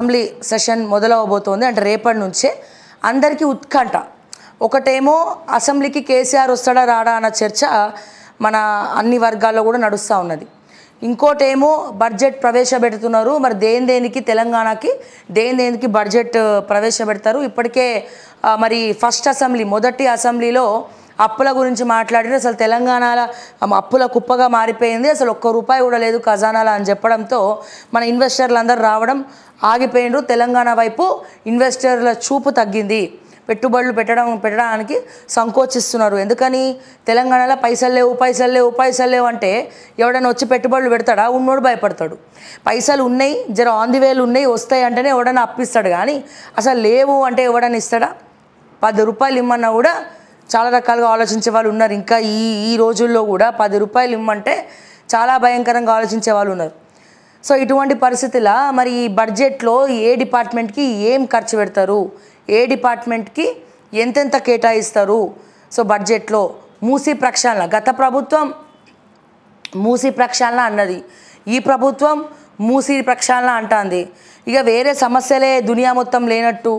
Assembly session మొదలవబోతోంది. అంటే రేపటి నుంచే అందరికీ ఉత్కంఠ. ఒకటేమో అసెంబ్లీకి కేసీఆర్ వస్తాడా రాడా అన్న చర్చ మన అన్ని వర్గాల్లో కూడా నడుస్తూ ఉన్నది. ఇంకోటేమో బడ్జెట్ ప్రవేశపెడుతున్నారు. మరి దేనికి తెలంగాణకి దేనికి బడ్జెట్ ప్రవేశపెడతారు. ఇప్పటికే మరి ఫస్ట్ అసెంబ్లీ మొదటి అసెంబ్లీలో అప్పుల గురించి మాట్లాడితే అసలు తెలంగాణలో అప్పుల కుప్పగా మారిపోయింది, అసలు ఒక్క రూపాయి కూడా లేదు ఖజానాలో అని చెప్పడంతో మన ఇన్వెస్టర్లు అందరూ రావడం ఆగిపోయినరు. తెలంగాణ వైపు ఇన్వెస్టర్ల చూపు తగ్గింది, పెట్టుబడులు పెట్టడానికి సంకోచిస్తున్నారు. ఎందుకని తెలంగాణలో పైసలు లేవు అంటే ఎవడైనా వచ్చి పెట్టుబడులు పెడతాడా? ఉన్నోడు భయపడతాడు. పైసలు ఉన్నాయి, జర ఆన్ ది వేలు ఉన్నాయి, వస్తాయి అంటేనే ఎవడైనా అప్పిస్తాడు. కానీ అసలు లేవు అంటే ఎవడైనా ఇస్తాడా? 10 రూపాయలు ఇమ్మన్నా కూడా చాలా రకాలుగా ఆలోచించే వాళ్ళు ఉన్నారు. ఇంకా ఈ రోజుల్లో కూడా 10 రూపాయలు ఇమ్మంటే చాలా భయంకరంగా ఆలోచించే వాళ్ళు ఉన్నారు. సో ఇటువంటి పరిస్థితుల్లో మరి ఈ బడ్జెట్లో ఏ డిపార్ట్మెంట్కి ఏం ఖర్చు పెడతారు, ఏ డిపార్ట్మెంట్కి ఎంతెంత కేటాయిస్తారు? సో బడ్జెట్లో మూసీ ప్రక్షాళన, గత ప్రభుత్వం మూసీ ప్రక్షాళన అన్నది, ఈ ప్రభుత్వం మూసీ ప్రక్షాళన అంటుంది. ఇక వేరే సమస్యలే దునియా మొత్తం లేనట్టు,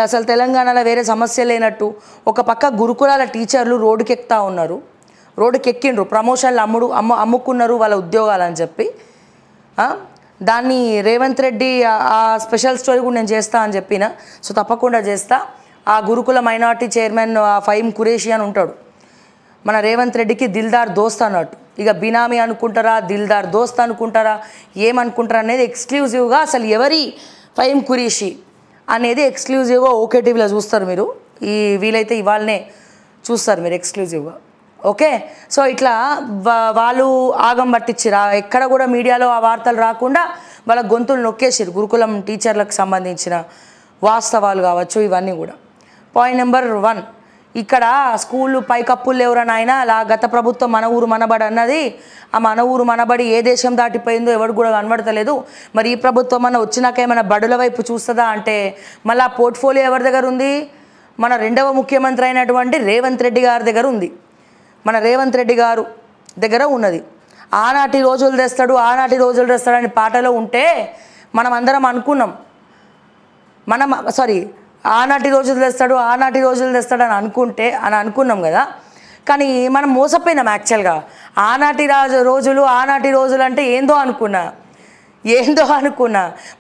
అసలు తెలంగాణలో వేరే సమస్య లేనట్టు ఒక పక్క గురుకులాల టీచర్లు రోడ్డుకెక్కుతూ ఉన్నారు, రోడ్డుకెక్కిండ్రు, ప్రమోషన్లు అమ్ముకున్నారు వాళ్ళ ఉద్యోగాలని చెప్పి. దాన్ని రేవంత్ రెడ్డి ఆ స్పెషల్ స్టోరీ కూడా నేను చేస్తా అని చెప్పిన. సో తప్పకుండా చేస్తా. ఆ గురుకుల మైనార్టీ చైర్మన్ ఫహీం ఖురేషీ అని ఉంటాడు, మన రేవంత్ రెడ్డికి దిల్దార్ దోస్త్ అన్నట్టు. ఇక బినామీ అనుకుంటారా, దిల్దార్ దోస్త్ అనుకుంటారా, ఏమనుకుంటారా అనేది ఎక్స్క్లూజివ్గా అసలు ఎవరి ఫహీం ఖురేషీ అనేది ఎక్స్క్లూజివ్గా ఓకే టీవీలో చూస్తారు మీరు. వీలైతే ఇవాళనే చూస్తారు మీరు ఎక్స్క్లూజివ్గా. ఓకే, సో ఇట్లా వాళ్ళు ఆగం పట్టించిరా, ఎక్కడ కూడా మీడియాలో ఆ వార్తలు రాకుండా వాళ్ళ గొంతులు నొక్కేసిరు. గురుకులం టీచర్లకు సంబంధించిన వాస్తవాలు కావచ్చు ఇవన్నీ కూడా. పాయింట్ నెంబర్ 1, ఇక్కడ స్కూళ్ళు పైకప్పులు లేవురా నాయన, అలా గత ప్రభుత్వం మన ఊరు మనబడి అన్నది. ఆ మన ఊరు మనబడి ఏ దేశం దాటిపోయిందో ఎవడు కూడా కనబడతలేదు. మరి ఈ ప్రభుత్వం మన వచ్చినాక ఏమైనా బడుల వైపు చూస్తుందా అంటే మళ్ళీ ఆ పోర్ట్ఫోలియో ఎవరి దగ్గర ఉంది? మన 2వ ముఖ్యమంత్రి అయినటువంటి రేవంత్ రెడ్డి గారి దగ్గర ఉంది. మన రేవంత్ రెడ్డి గారు దగ్గర ఉన్నది. ఆనాటి రోజులు తెస్తాడు అని పాటలో ఉంటే మనం అందరం అనుకున్నాం, ఆనాటి రోజులు తెస్తాడు అని అనుకున్నాం కదా. కానీ మనం మోసపోయినాం. యాక్చువల్గా ఆనాటి రోజులు అంటే ఏందో అనుకున్నా.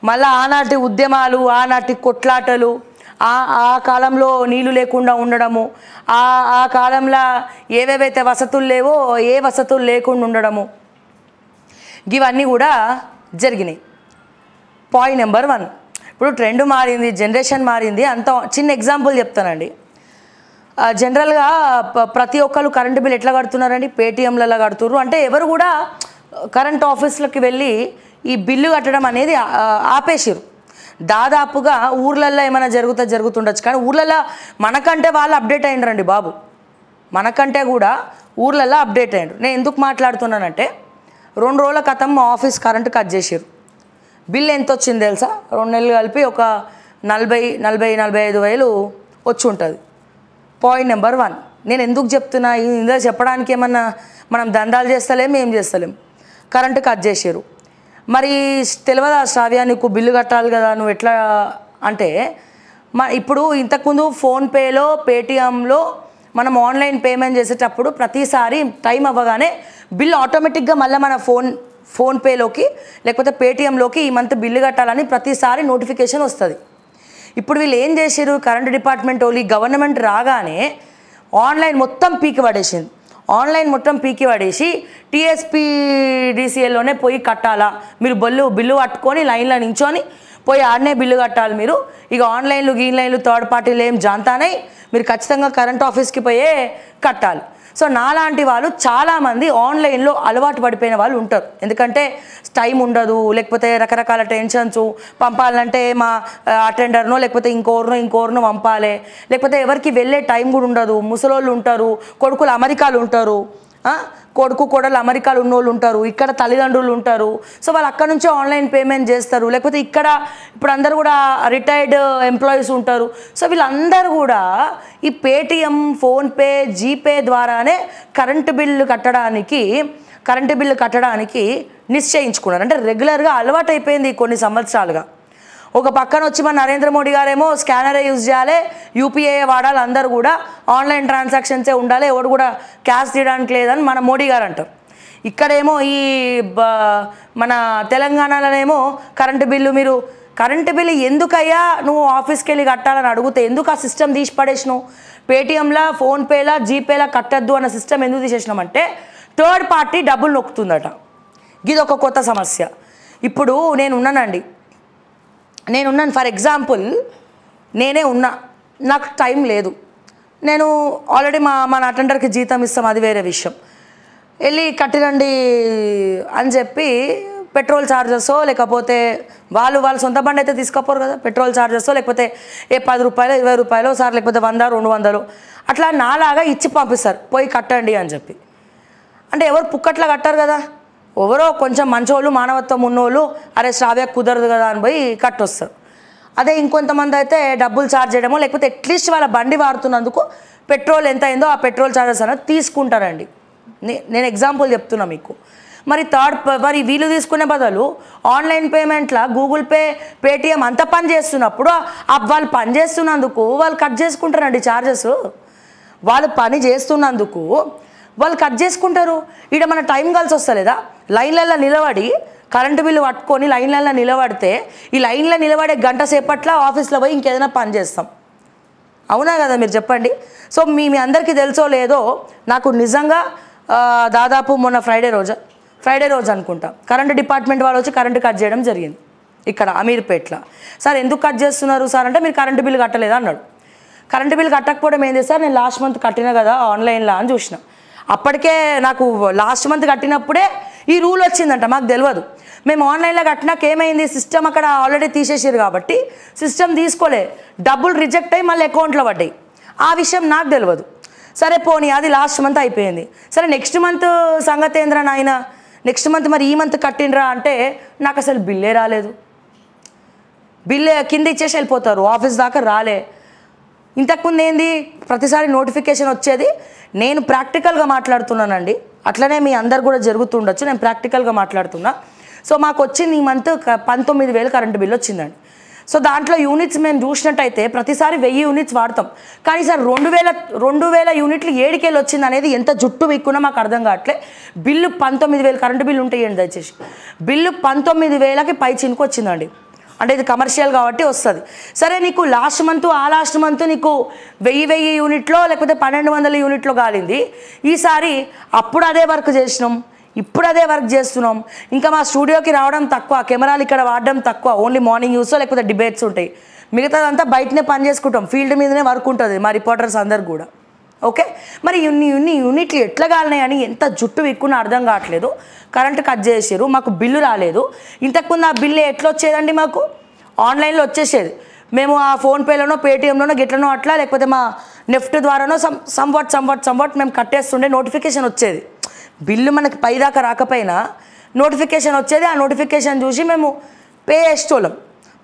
మళ్ళీ ఆనాటి ఉద్యమాలు, ఆనాటి కొట్లాటలు, ఆ కాలంలో నీళ్లు లేకుండా ఉండడము, ఆ కాలంలో ఏవేవైతే వసతులు లేవో ఏ వసతులు లేకుండా ఉండడము, ఇవన్నీ కూడా జరిగినాయి. పాయింట్ నెంబర్ 1, ఇప్పుడు ట్రెండ్ మారింది, జనరేషన్ మారింది. అంత చిన్న ఎగ్జాంపుల్ చెప్తానండి. జనరల్గా ప్రతి ఒక్కరు కరెంటు బిల్ ఎట్లా కడుతున్నారండి? పేటీఎంలలో కడుతున్నారు. అంటే ఎవరు కూడా కరెంట్ ఆఫీసులకి వెళ్ళి ఈ బిల్లు కట్టడం అనేది ఆపేసారు. దాదాపుగా ఊర్లల్లో ఏమైనా జరుగుతుండొచ్చు, కానీ ఊర్లలో మనకంటే వాళ్ళు అప్డేట్ అయినరండి బాబు, మనకంటే కూడా ఊర్లలో అప్డేట్ అయినరు. నేను ఎందుకు మాట్లాడుతున్నానంటే 2 రోజుల క్రితం మా ఆఫీస్ కరెంటు కట్ చేసారు. బిల్ ఎంత వచ్చింది తెలుసా? 2 నెలలు కలిపి ఒక 40-45 వేలు వచ్చి ఉంటుంది. పాయింట్ నెంబర్ 1, నేను ఎందుకు చెప్తున్నా? ఇందులో చెప్పడానికి ఏమన్నా మనం దందాలు ఏం చేస్తలేం. కరెంటు కట్ చేసారు. మరి తెలియదా శ్రావ్య, నీకు బిల్లు కట్టాలి కదా, నువ్వు ఎట్లా అంటే ఇప్పుడు ఇంతకుముందు ఫోన్పేలో పేటీఎంలో మనం ఆన్లైన్ పేమెంట్ చేసేటప్పుడు ప్రతిసారి టైం అవ్వగానే బిల్ ఆటోమేటిక్గా మళ్ళీ మన ఫోన్పేలోకి లేకపోతే పేటీఎంలోకి ఈ మంత్ బిల్లు కట్టాలని ప్రతిసారి నోటిఫికేషన్ వస్తుంది. ఇప్పుడు వీళ్ళు ఏం చేశారు? కరెంట్ డిపార్ట్మెంట్ వాళ్ళు గవర్నమెంట్ రాగానే ఆన్లైన్ మొత్తం పీకి పడేసి టీఎస్పీడీసీఎల్లోనే పోయి కట్టాలా, మీరు బిల్లు పట్టుకొని లైన్లో నించొని పోయి ఆడనే బిల్లు కట్టాలి మీరు. ఇక ఆన్లైన్లు థర్డ్ పార్టీలు ఏం జాంతానై మీరు ఖచ్చితంగా కరెంట్ ఆఫీస్కి పోయే కట్టాలి. సో నాలాంటి వాళ్ళు చాలామంది ఆన్లైన్లో అలవాటు పడిపోయిన వాళ్ళు ఉంటారు. ఎందుకంటే టైం ఉండదు, లేకపోతే రకరకాల టెన్షన్స్, పంపాలంటే మా అటెండర్నో లేకపోతే ఇంకోరినో పంపాలి, లేకపోతే ఎవరికి వెళ్ళే టైం కూడా ఉండదు. ముసలోళ్ళు ఉంటారు, కొడుకులు అమెరికాలు ఉంటారు, కోడలు అమెరికాలో ఉన్నోళ్ళు ఉంటారు, ఇక్కడ తల్లిదండ్రులు ఉంటారు. సో వాళ్ళు అక్కడ నుంచే ఆన్లైన్ పేమెంట్ చేస్తారు. లేకపోతే ఇప్పుడు అందరూ కూడా రిటైర్డ్ ఎంప్లాయీస్ ఉంటారు. సో వీళ్ళందరూ కూడా ఈ పేటీఎం, ఫోన్పే, జీపే ద్వారానే కరెంటు బిల్లు కట్టడానికి నిశ్చయించుకున్నారు. అంటే రెగ్యులర్గా అలవాటు అయిపోయింది కొన్ని సంవత్సరాలుగా. ఒక పక్కన వచ్చి మన నరేంద్ర మోడీ గారేమో స్కానరే యూజ్ చేయాలి, యూపీఐ వాడాలి, అందరూ కూడా ఆన్లైన్ ట్రాన్సాక్షన్సే ఉండాలి, ఎవడు కూడా క్యాష్ తీయడానికి లేదని మన మోడీ గారు అంటారు. ఇక్కడేమో ఈ మన తెలంగాణలోనేమో కరెంటు బిల్లు ఎందుకయ్యా నువ్వు ఆఫీస్కి వెళ్ళి కట్టాలని అడిగితే ఎందుకు ఆ సిస్టమ్ తీసి పడేసినావు? పేటీఎంలా, ఫోన్పేలా, జీపేలా కట్టద్దు అన్న సిస్టమ్ ఎందుకు తీసేసినామంటే థర్డ్ పార్టీ డబ్బులు నొక్కుతుందట. ఇది ఒక కొత్త సమస్య. ఇప్పుడు నేనున్నాను, ఫర్ ఎగ్జాంపుల్ నేనే ఉన్నా, నాకు టైం లేదు, నేను ఆల్రెడీ మన అటెండర్కి జీతం ఇస్తాం, అది వేరే విషయం. వెళ్ళి కట్టిరండి అని చెప్పి పెట్రోల్ ఛార్జెస్ లేకపోతే వాళ్ళు సొంత బండి అయితే తీసుకపోరు కదా, పెట్రోల్ ఛార్జెస్ లేకపోతే 10 రూపాయలు 20 రూపాయలు సార్ లేకపోతే 100 200 అట్లా నాలాగా ఇచ్చి పంపిస్తారు, పోయి కట్టండి అని చెప్పి. అంటే ఎవరు పుక్కట్లా కట్టారు కదా, ఎవరో కొంచెం మంచోళ్ళు మానవత్వం ఉన్నోళ్ళు అరే శ్రావ్య కుదరదు కదా అని పోయి కట్టొస్తారు. అదే ఇంకొంతమంది అయితే డబ్బులు ఛార్జ్ చేయడమో లేకపోతే అట్లీస్ట్ వాళ్ళ బండి వాడుతున్నందుకు పెట్రోల్ ఎంత అయిందో ఆ పెట్రోల్ ఛార్జెస్ అనేది తీసుకుంటారండి. నేను ఎగ్జాంపుల్ చెప్తున్నా మీకు. మరి వీళ్ళు తీసుకునే బదులు ఆన్లైన్ పేమెంట్లా గూగుల్ పే, పేటిఎం అంత పని చేస్తున్నప్పుడు వాళ్ళు పని చేస్తున్నందుకు వాళ్ళు కట్ చేసుకుంటారండి ఛార్జెస్. వాళ్ళు పని చేస్తున్నందుకు వాళ్ళు కట్ చేసుకుంటారు. ఇక్కడ మన టైం కలిసి వస్తలేదా? లైన్లలో నిలబడి కరెంటు బిల్లు పట్టుకొని లైన్లలో నిలబడితే ఈ లైన్లో నిలబడే గంట సేపట్ల ఆఫీస్లో పోయి ఇంకేదైనా పని చేస్తాం. అవునా కదా మీరు చెప్పండి. సో మీ అందరికీ తెలుసో లేదో, నాకు నిజంగా దాదాపు మొన్న ఫ్రైడే రోజు అనుకుంటా కరెంటు డిపార్ట్మెంట్ వాళ్ళు వచ్చి కరెంటు కట్ చేయడం జరిగింది ఇక్కడ అమీర్పేట్లో. సార్ ఎందుకు కట్ చేస్తున్నారు సార్ అంటే మీరు కరెంటు బిల్లు కట్టలేదా అన్నాడు. కరెంటు బిల్లు కట్టకపోవడం ఏంది సార్, నేను లాస్ట్ మంత్ కట్టినా కదా ఆన్లైన్లో అని చూసిన. అప్పటికే నాకు లాస్ట్ మంత్ కట్టినప్పుడే ఈ రూల్ వచ్చిందంట, మాకు తెలియదు. మేము ఆన్లైన్లో కట్టినాక ఏమైంది, సిస్టమ్ అక్కడ ఆల్రెడీ తీసేసారు కాబట్టి సిస్టమ్ తీసుకోలే, డబ్బులు రిజెక్ట్ అయ్యి మళ్ళీ అకౌంట్లో పడ్డాయి. ఆ విషయం నాకు తెలియదు. సరే పోనీ అది లాస్ట్ మంత్ అయిపోయింది. సరే నెక్స్ట్ మంత్ సంగతి ఏంద్రా నాయన, నెక్స్ట్ మంత్ మరి ఈ మంత్ కట్టిండ్రా అంటే నాకు అసలు బిల్లే రాలేదు. బిల్లు కింద ఇచ్చేసి వెళ్ళిపోతారు, ఆఫీస్ దాకా రాలే. ఇంతకుముందు ఏంది ప్రతిసారి నోటిఫికేషన్ వచ్చేది. నేను ప్రాక్టికల్గా మాట్లాడుతున్నానండి, అట్లనే మీ అందరు కూడా జరుగుతుండొచ్చు, నేను ప్రాక్టికల్గా మాట్లాడుతున్నా. సో మాకు వచ్చింది ఈ మంత్ 19,000 కరెంటు బిల్లు వచ్చిందండి. సో దాంట్లో యూనిట్స్ మేము చూసినట్టయితే ప్రతిసారి 1000 యూనిట్స్ వాడతాం, కానీ సార్ 2000 యూనిట్లు ఏడికెళ్ళి వచ్చింది అనేది ఎంత జుట్టు విక్కున్నా మాకు అర్థం కావట్లే. బిల్లు 19,000 కరెంటు బిల్లు ఉంటాయండి దయచేసి. బిల్లు 19,000కి పై చినుకు వచ్చిందండి. అంటే ఇది కమర్షియల్ కాబట్టి వస్తుంది. సరే నీకు లాస్ట్ మంత్ నీకు 1000 యూనిట్లో లేకపోతే 1200 యూనిట్లో కాలింది. ఈసారి అప్పుడు అదే వర్క్ చేసినాం, ఇప్పుడు అదే వర్క్ చేస్తున్నాం. ఇంకా మా స్టూడియోకి రావడం తక్కువ, కెమెరాలు ఇక్కడ వాడడం తక్కువ, ఓన్లీ మార్నింగ్ యూస్ లేకపోతే డిబేట్స్ ఉంటాయి, మిగతాదంతా బయటనే పని చేసుకుంటాం, ఫీల్డ్ మీదనే వర్క్ ఉంటుంది మా రిపోర్టర్స్ అందరు కూడా. ఓకే, మరి ఇన్ని యూనిట్లు ఎట్లా కాలినాయని ఎంత జుట్టు విక్కున్నా అర్థం కావట్లేదు. కరెంటు కట్ చేసారు, మాకు బిల్లు రాలేదు. ఇంతకుముందు ఆ బిల్లు ఎట్లా వచ్చేదండి, మాకు ఆన్లైన్లో వచ్చేసేది. మేము ఆ ఫోన్పేలోనో పేటీఎంలోనో గిట్లనో అట్లా లేకపోతే మా నెఫ్ట్ ద్వారానో సంవాట్ మేము కట్టేస్తుండే, నోటిఫికేషన్ వచ్చేది. బిల్లు మనకి పైదాకా రాకపోయినా నోటిఫికేషన్ వచ్చేది. ఆ నోటిఫికేషన్ చూసి మేము పే చేసేటోళ్ళం.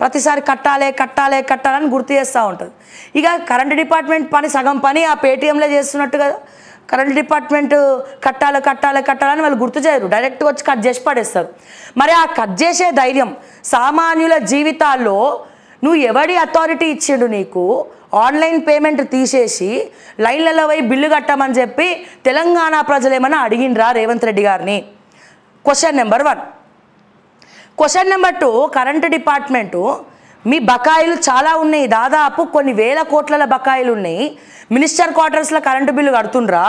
ప్రతిసారి కట్టాలని గుర్తు చేస్తూ ఉంటుంది. ఇక కరెంట్ డిపార్ట్మెంట్ పని సగం పని ఆ పేటీఎంలో చేస్తున్నట్టు కదా, కరెంట్ డిపార్ట్మెంట్ కట్టాలని వాళ్ళు గుర్తు చేయరు, డైరెక్ట్గా వచ్చి కట్ చేసి పడేస్తారు. మరి ఆ కట్ చేసే ధైర్యం సామాన్యుల జీవితాల్లో నువ్వు ఎవడి అథారిటీ ఇచ్చిండు నీకు? ఆన్లైన్ పేమెంట్ తీసేసి లైన్లలో పోయి బిల్లు కట్టమని చెప్పి తెలంగాణ ప్రజలు ఏమైనా అడిగిండ్రా రేవంత్ రెడ్డి గారిని? Question number 1. Question number 2, current department మీ బకాయిలు చాలా ఉన్నాయి, దాదాపు కొన్ని వేల కోట్ల బకాయిలు ఉన్నాయి. మినిస్టర్ క్వార్టర్స్లో కరెంటు బిల్లు కడుతుండ్రా,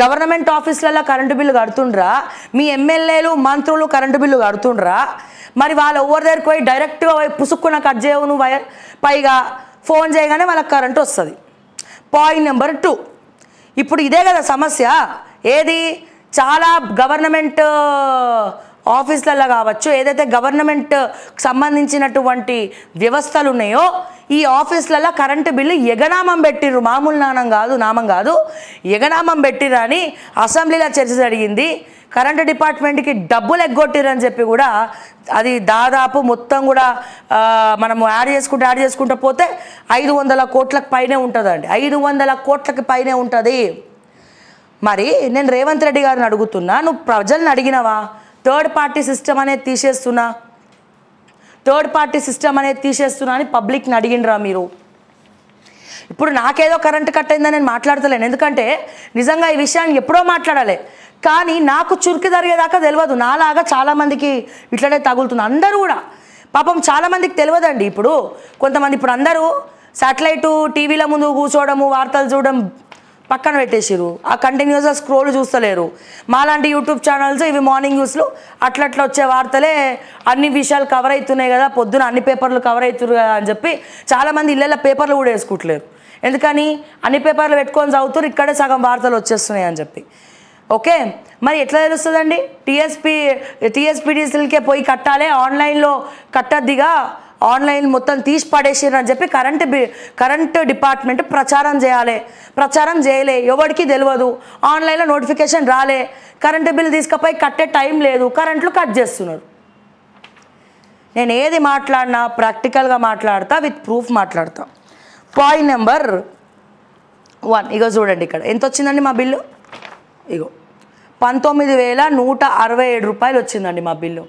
గవర్నమెంట్ ఆఫీసులలో కరెంటు బిల్లు కడుతుండ్రా, మీ ఎమ్మెల్యేలు మంత్రులు కరెంటు బిల్లు కడుతుండ్రా. మరి వాళ్ళు ఎవరి దగ్గరికి పోయి డైరెక్ట్గా పోయి పుసుక్కున కట్ చేయవు నువ్వు, పైగా ఫోన్ చేయగానే వాళ్ళకి కరెంటు వస్తుంది. పాయింట్ నెంబర్ 2, ఇప్పుడు ఇదే కదా సమస్య. ఏది చాలా గవర్నమెంట్ ఆఫీసులలో కావచ్చు, ఏదైతే గవర్నమెంట్ సంబంధించినటువంటి వ్యవస్థలు ఉన్నాయో ఈ ఆఫీసులలో కరెంటు బిల్లు ఎగనామం పెట్టిర్రు, మామూలు నామం కాదు ఎగనామం పెట్టిర్రు అని అసెంబ్లీలో చర్చ జరిగింది. కరెంటు డిపార్ట్మెంట్కి డబ్బులు ఎగ్గొట్టిరని చెప్పి కూడా అది దాదాపు మొత్తం కూడా మనము యాడ్ చేసుకుంటూ పోతే 500 కోట్లకు పైనే ఉంటుందండి. 500 కోట్లకి పైనే ఉంటుంది. మరి నేను రేవంత్ రెడ్డి గారిని అడుగుతున్నా, నువ్వు ప్రజల్ని అడిగినావా? థర్డ్ పార్టీ సిస్టమ్ అనేది తీసేస్తున్నా, థర్డ్ పార్టీ సిస్టమ్ అనేది తీసేస్తున్నా అని పబ్లిక్ని అడిగినరా మీరు? ఇప్పుడు నాకేదో కరెంట్ కట్ అయిందని నేను మాట్లాడతలేను, ఎందుకంటే నిజంగా ఈ విషయాన్ని ఎప్పుడో మాట్లాడాలి. కానీ నాకు చురుకు జరిగేదాకా తెలియదు. నాలాగా చాలామందికి ఇట్లనే తగులుతుంది. అందరూ కూడా పాపం చాలామందికి తెలియదండి. ఇప్పుడు కొంతమంది ఇప్పుడు అందరూ శాటిలైటు టీవీల ముందు కూర్చోవడము, వార్తలు చూడడం పక్కన పెట్టేసిరు. ఆ కంటిన్యూస్గా స్క్రోల్ చూస్తలేరు. మాలాంటి యూట్యూబ్ ఛానల్స్ ఇవి మార్నింగ్ న్యూస్లు అట్లా వచ్చే వార్తలే అన్ని విషయాలు కవర్ అవుతున్నాయి కదా, పొద్దున అన్ని పేపర్లు కవర్ అవుతున్నారు కదా అని చెప్పి చాలామంది ఇళ్ళల్లో పేపర్లు కూడా వేసుకుంటలేరు. ఎందుకని? అన్ని పేపర్లు పెట్టుకొని చదువుతారు, ఇక్కడే సగం వార్తలు వచ్చేస్తున్నాయి అని చెప్పి. ఓకే, మరి ఎట్లా తెలుస్తుందండి? టీఎస్పీడీసీలకే పోయి కట్టాలి, ఆన్లైన్లో కట్టద్దిగా, ఆన్లైన్ మొత్తం తీసి పడేసిరు అని చెప్పి కరెంట్ డిపార్ట్మెంట్ ప్రచారం చేయాలి. ప్రచారం చేయలే, ఎవరికి తెలియదు. ఆన్లైన్లో నోటిఫికేషన్ రాలే, కరెంటు బిల్ తీసుకుపోయి కట్టే టైం లేదు, కరెంట్లు కట్ చేస్తున్నారు. నేను ఏది మాట్లాడినా ప్రాక్టికల్గా మాట్లాడతా, విత్ ప్రూఫ్ మాట్లాడతా. పాయింట్ నెంబర్ 1 ఇగో చూడండి, ఇక్కడ ఎంత వచ్చిందండి మా బిల్లు? ఇగో 19,167 రూపాయలు వచ్చిందండి మా బిల్లు.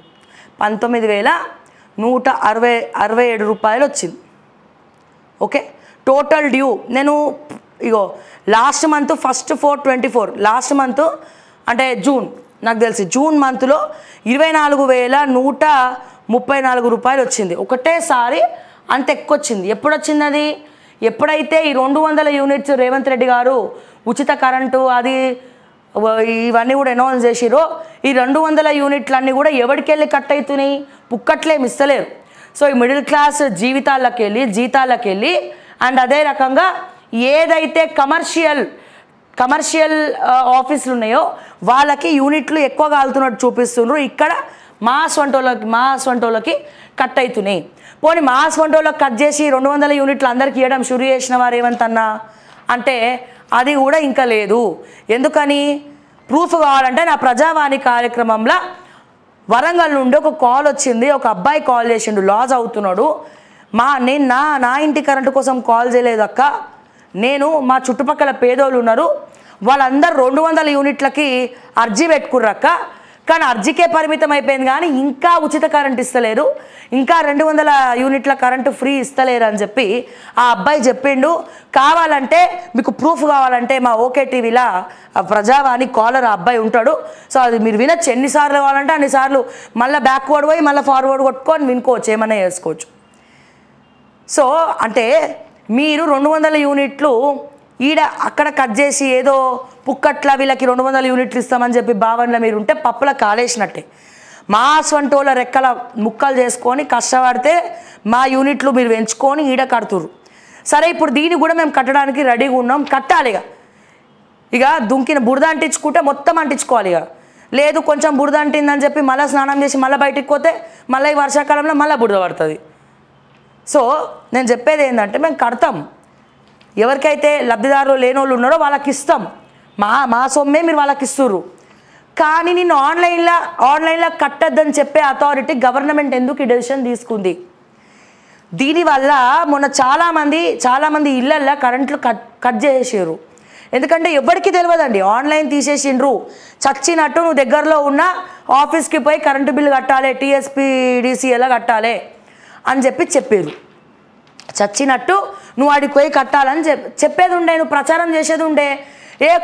19,167 రూపాయలు వచ్చింది. ఓకే, టోటల్ డ్యూ నేను ఇగో last month first 4/24 last month అంటే జూన్, నాకు తెలిసి జూన్ మంత్లో 24,134 రూపాయలు వచ్చింది. ఒకటేసారి అంత ఎక్కువ వచ్చింది. ఎప్పుడు వచ్చింది అది? ఎప్పుడైతే ఈ 200 యూనిట్స్ రేవంత్ రెడ్డి గారు ఉచిత కరెంటు అది ఇవన్నీ కూడా అనౌన్స్ చేసిరో, ఈ 200 యూనిట్లన్నీ కూడా ఎవరికి వెళ్ళి కట్ అవుతున్నాయి? పుక్కట్లేమి ఇస్తలేరు. సో ఈ మిడిల్ క్లాస్ జీతాలకు వెళ్ళి అండ్ అదే రకంగా ఏదైతే కమర్షియల్ ఆఫీసులు ఉన్నాయో వాళ్ళకి యూనిట్లు ఎక్కువ కాలుతున్నట్టు చూపిస్తున్నారు. ఇక్కడ మాస్ వంటోళ్ళకి కట్ అవుతున్నాయి. పోనీ మాస్ వంటోళ్ళకి కట్ చేసి 200 యూనిట్లు అందరికి ఇవ్వడం షురు చేసిన వారు ఏమంతన్నా అంటే అది కూడా ఇంకా లేదు. ఎందుకని? ప్రూఫ్ కావాలంటే నా ప్రజావాణి కార్యక్రమంలో వరంగల్ నుండి ఒక కాల్ వచ్చింది. ఒక అబ్బాయి కాల్ చేసిండు, లాస్ అవుతున్నాడు. నేను నా ఇంటి కరెంటు కోసం కాల్ చేయలేదు అక్క, నేను మా చుట్టుపక్కల పేదోళ్ళు ఉన్నారు, వాళ్ళందరూ 200 యూనిట్లకి అర్జీ పెట్టుకుర్రక్క, కానీ అర్జీకే పరిమితం అయిపోయింది, కానీ ఇంకా ఉచిత కరెంట్ ఇస్తలేరు, ఇంకా 200 యూనిట్ల కరెంటు ఫ్రీ ఇస్తలేరు అని చెప్పి ఆ అబ్బాయి చెప్పిండు. కావాలంటే మీకు ప్రూఫ్ కావాలంటే మా ఓకే టీవీలో ప్రజావాణి కాలర్ ఆ అబ్బాయి ఉంటాడు. సో అది మీరు వినొచ్చు, ఎన్నిసార్లు కావాలంటే అన్నిసార్లు మళ్ళీ బ్యాక్వర్డ్ పోయి మళ్ళీ ఫార్వర్డ్ కొట్టుకొని వినుకోవచ్చు, ఏమన్నా చేసుకోవచ్చు. సో అంటే మీరు 200 యూనిట్లు అక్కడ కట్ చేసి ఏదో పుక్కట్లా వీళ్ళకి 200 యూనిట్లు ఇస్తామని చెప్పి భావనలో మీరు ఉంటే పప్పుల కాలేసినట్టే. మా సొంటోళ్ళ రెక్కల ముక్కలు చేసుకొని కష్టపడితే మా యూనిట్లు మీరు పెంచుకొని కడుతురు. సరే, ఇప్పుడు దీన్ని కూడా మేము కట్టడానికి రెడీగా ఉన్నాం, కట్టాలి. ఇక దుంకిన బురద అంటించుకుంటే మొత్తం అంటించుకోవాలి. లేదు కొంచెం బురద అంటిందని చెప్పి మళ్ళీ స్నానం చేసి మళ్ళీ బయటికి పోతే మళ్ళీ ఈ వర్షాకాలంలో మళ్ళీ బురద పడుతుంది. సో నేను చెప్పేది ఏంటంటే మేము కడతాం, ఎవరికైతే లబ్ధిదారులు లేని వాళ్ళు ఉన్నారో వాళ్ళకి ఇస్తాం, మా సొమ్మే మీరు వాళ్ళకి ఇస్తుర్రు. కానీ నేను ఆన్లైన్లో కట్టద్దని చెప్పే అథారిటీ గవర్నమెంట్ ఎందుకు ఈ డెసిషన్ తీసుకుంది? దీనివల్ల మొన్న చాలామంది ఇళ్ళల్లో కరెంట్లు కట్ చేసేసారు. ఎందుకంటే ఎవరికి తెలియదండి, ఆన్లైన్ తీసేసిండ్రు. చచ్చినట్టు నువ్వు దగ్గరలో ఉన్న ఆఫీస్కి పోయి కరెంటు బిల్లు కట్టాలి, టీఎస్పీడీసీ ఎలా కట్టాలి అని చెప్పారు. చచ్చినట్టు నువ్వు ఆడికి పోయి కట్టాలని చెప్పేది ఉండే, నువ్వు ప్రచారం చేసేది ఉండే.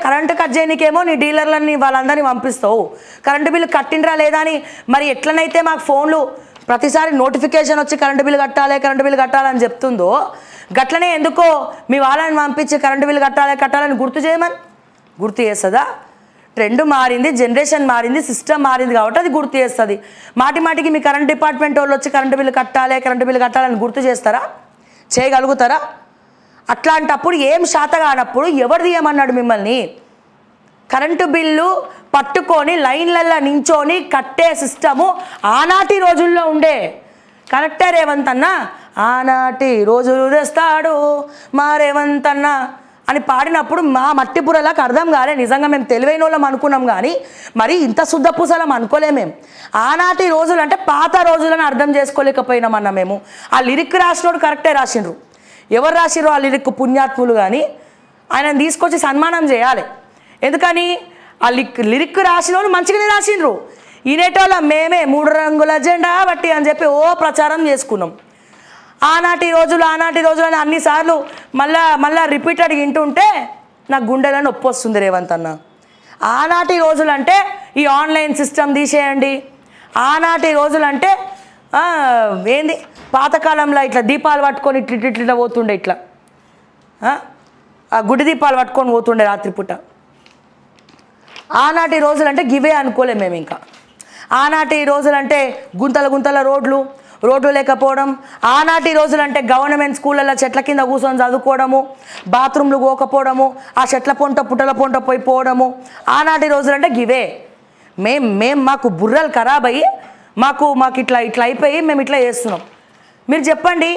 కరెంటు కట్ చేయనికేమో నీ డీలర్లని వాళ్ళందరినీ పంపిస్తావు, కరెంటు బిల్లు కట్టిండ్రా లేదా అని. మరి ఎట్లనైతే మాకు ఫోన్లు ప్రతిసారి నోటిఫికేషన్ వచ్చి కరెంటు బిల్లు కట్టాలని చెప్తుందో, గట్లనే ఎందుకో మీ వాళ్ళని పంపించి కరెంటు బిల్లు కట్టాలని గుర్తు చేస్తుందా? ట్రెండ్ మారింది, జనరేషన్ మారింది, సిస్టమ్ మారింది కాబట్టి అది గుర్తు చేస్తుంది. మాటికి మీ కరెంట్ డిపార్ట్మెంట్ వాళ్ళు వచ్చి కరెంటు బిల్లు కట్టాలని గుర్తు చేయగలుగుతారా? అట్లాంటప్పుడు ఏం శాత కానప్పుడు ఎవరు తీయమన్నాడు మిమ్మల్ని? కరెంటు బిల్లు పట్టుకొని లైన్లల్లో నించొని కట్టే సిస్టము ఆనాటి రోజుల్లో ఉండే. కరెక్టే రేవంత్ అన్న, ఆనాటి రోజులు తెస్తాడు మా రేవంత్ అన్న అని పాడినప్పుడు మా మట్టిపురలకు అర్థం కాలే. నిజంగా మేము తెలివైన వాళ్ళం అనుకున్నాం, కానీ మరి ఇంత శుద్ధపూసలం అనుకోలే మేము. ఆనాటి రోజులు అంటే పాత రోజులను అర్థం చేసుకోలేకపోయినామన్నా మేము. ఆ లిరిక్ రాసినోడు కరెక్టే రాసిండ్రు, ఎవరు రాసిర్రు ఆ లిరిక్? పుణ్యాత్ములు. కానీ ఆయనను తీసుకొచ్చి సన్మానం చేయాలి. ఎందుకని? ఆ లిరిక్ రాసిన వాళ్ళు మంచిగానే రాసిండ్రు. వినేటోళ్ళ మేమే 3 రంగుల జెండా బట్టి అని చెప్పి ఓ ప్రచారం చేసుకున్నాం. ఆనాటి రోజులు అని అన్నిసార్లు మళ్ళా రిపీటెడ్ వింటుంటే నాకు గుండెలో నొప్పి వస్తుంది రేవంత్ అన్న. ఆనాటి రోజులంటే ఈ ఆన్లైన్ సిస్టమ్ తీసేయండి. ఆనాటి రోజులంటే ఏంది పాతకాలంలో ఇట్లా దీపాలు పట్టుకొని ఇట్లా పోతుండే, ఇట్లా గుడి దీపాలు పట్టుకొని పోతుండే రాత్రిపూట. ఆనాటి రోజులంటే గివే అనుకోలేము మేము. ఇంకా ఆనాటి రోజులంటే గుంతల రోడ్లు లేకపోవడం. ఆనాటి రోజులంటే గవర్నమెంట్ స్కూళ్ళల్లో చెట్ల కింద కూర్చొని చదువుకోవడము, బాత్రూమ్లు పోకపోవడము, ఆ చెట్ల పుట్టల పొంట పోవడము. ఆనాటి రోజులంటే గివే. మాకు బుర్రలు ఖరాబ్ అయ్యి మాకు ఇట్లా అయిపోయి మేము ఇట్లా చేస్తున్నాం. మీరు చెప్పండి,